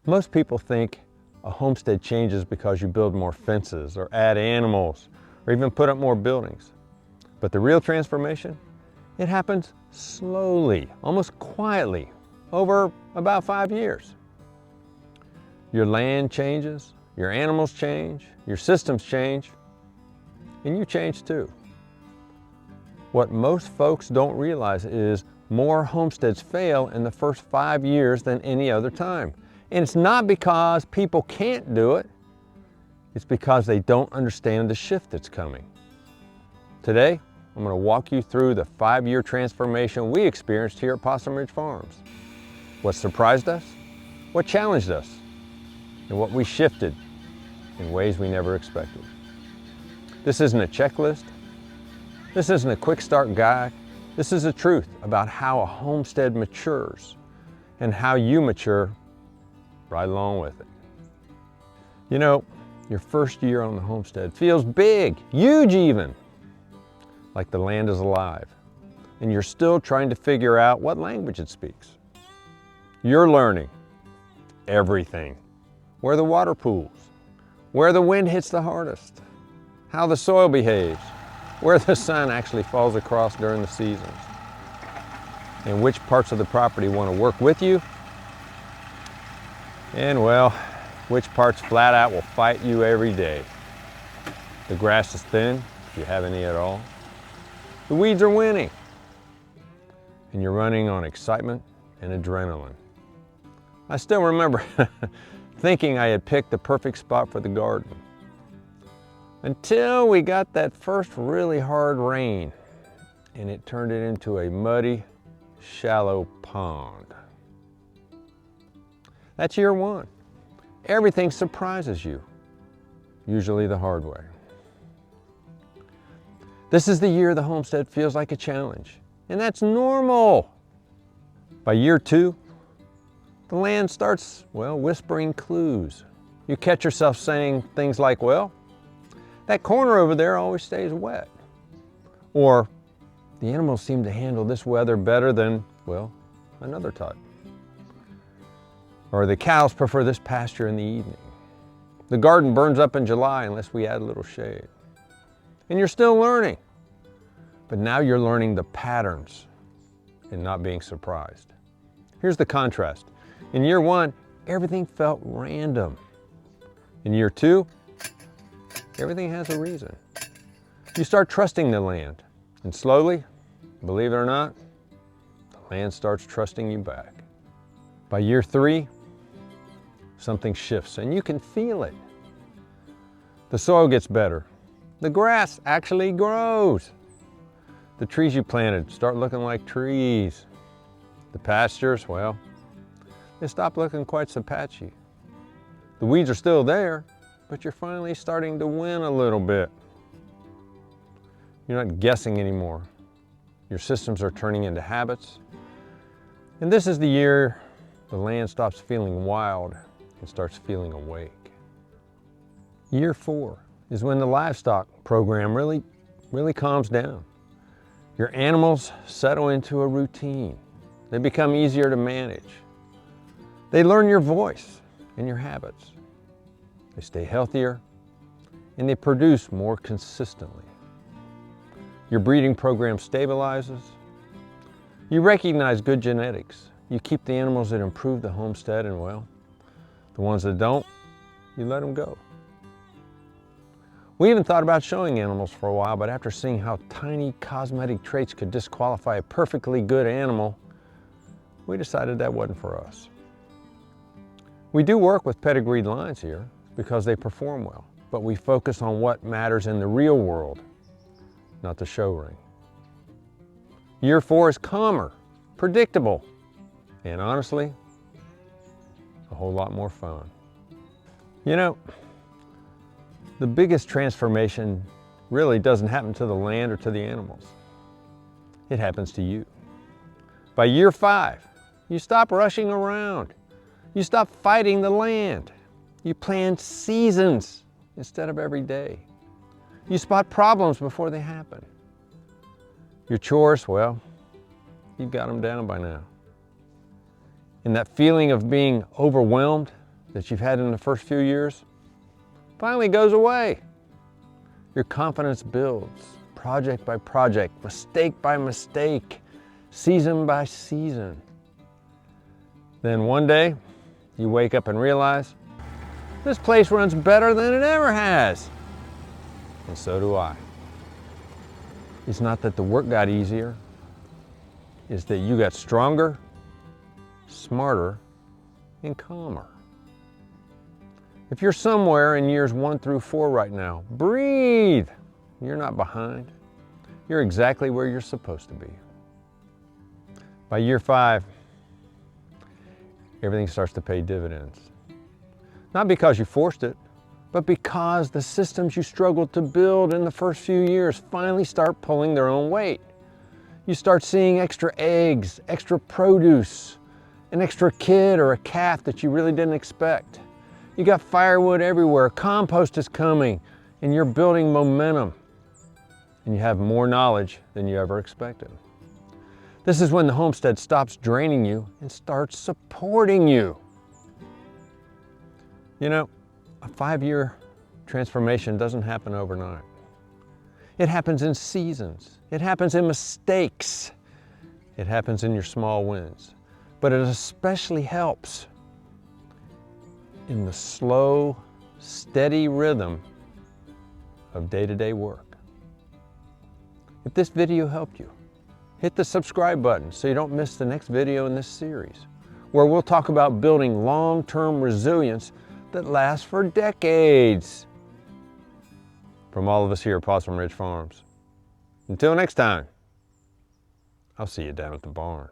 Most people think a homestead changes because you build more fences or add animals or even put up more buildings. But the real transformation, it happens slowly, almost quietly, over about 5 years. Your land changes, your animals change, your systems change, and you change too. What most folks don't realize is more homesteads fail in the first 5 years than any other time. And it's not because people can't do it, it's because they don't understand the shift that's coming. Today, I'm going to walk you through the 5-year transformation we experienced here at Possum Ridge Farms. What surprised us, what challenged us, and what we shifted in ways we never expected. This isn't a checklist. This isn't a quick start guide. This is the truth about how a homestead matures and how you mature right along with it. You know, your first year on the homestead feels big, huge even, like the land is alive, and you're still trying to figure out what language it speaks. You're learning everything, where the water pools, where the wind hits the hardest, how the soil behaves, where the sun actually falls across during the seasons, and which parts of the property want to work with you, and well, which parts flat out will fight you every day. The grass is thin, if you have any at all. The weeds are winning, and you're running on excitement and adrenaline. I still remember thinking I had picked the perfect spot for the garden, until we got that first really hard rain, and it turned it into a muddy, shallow pond. That's year one. Everything surprises you, usually the hard way. This is the year the homestead feels like a challenge, and that's normal. By year two, the land starts, well, whispering clues. You catch yourself saying things like, well, that corner over there always stays wet. Or, the animals seem to handle this weather better than, well, another type. Or the cows prefer this pasture in the evening. The garden burns up in July unless we add a little shade. And you're still learning. But now you're learning the patterns and not being surprised. Here's the contrast. In year one, everything felt random. In year two, everything has a reason. You start trusting the land, and slowly, believe it or not, the land starts trusting you back. By year three, something shifts, and you can feel it. The soil gets better. The grass actually grows. The trees you planted start looking like trees. The pastures, well, they stop looking quite so patchy. The weeds are still there, but you're finally starting to win a little bit. You're not guessing anymore. Your systems are turning into habits. And this is the year the land stops feeling wild and starts feeling awake. Year four is when the livestock program really calms down. Your animals settle into a routine. They become easier to manage. They learn your voice and your habits. They stay healthier, and they produce more consistently. Your breeding program stabilizes. You recognize good genetics. You keep the animals that improve the homestead, and well, the ones that don't, you let them go. We even thought about showing animals for a while, but after seeing how tiny cosmetic traits could disqualify a perfectly good animal, we decided that wasn't for us. We do work with pedigreed lines here because they perform well, but we focus on what matters in the real world, not the show ring. Year four is calmer, predictable, and honestly, a whole lot more fun. You know, the biggest transformation really doesn't happen to the land or to the animals. It happens to you. By year five, you stop rushing around. You stop fighting the land. You plan seasons instead of every day. You spot problems before they happen. Your chores, well, you've got them down by now. And that feeling of being overwhelmed that you've had in the first few years finally goes away. Your confidence builds, project by project, mistake by mistake, season by season. Then one day, you wake up and realize, this place runs better than it ever has. And so do I. It's not that the work got easier, it's that you got stronger, smarter, and calmer. If you're somewhere in years 1 through 4 right now, breathe. You're not behind. You're exactly where you're supposed to be. By year 5, everything starts to pay dividends. Not because you forced it, but because the systems you struggled to build in the first few years finally start pulling their own weight. You start seeing extra eggs, extra produce, an extra kid or a calf that you really didn't expect. You got firewood everywhere, compost is coming, and you're building momentum. And you have more knowledge than you ever expected. This is when the homestead stops draining you and starts supporting you. You know, a 5-year transformation doesn't happen overnight. It happens in seasons. It happens in mistakes. It happens in your small wins. But it especially helps in the slow, steady rhythm of day-to-day work. If this video helped you, hit the subscribe button so you don't miss the next video in this series, where we'll talk about building long-term resilience that lasts for decades. From all of us here at Possum Ridge Farms. Until next time, I'll see you down at the barn.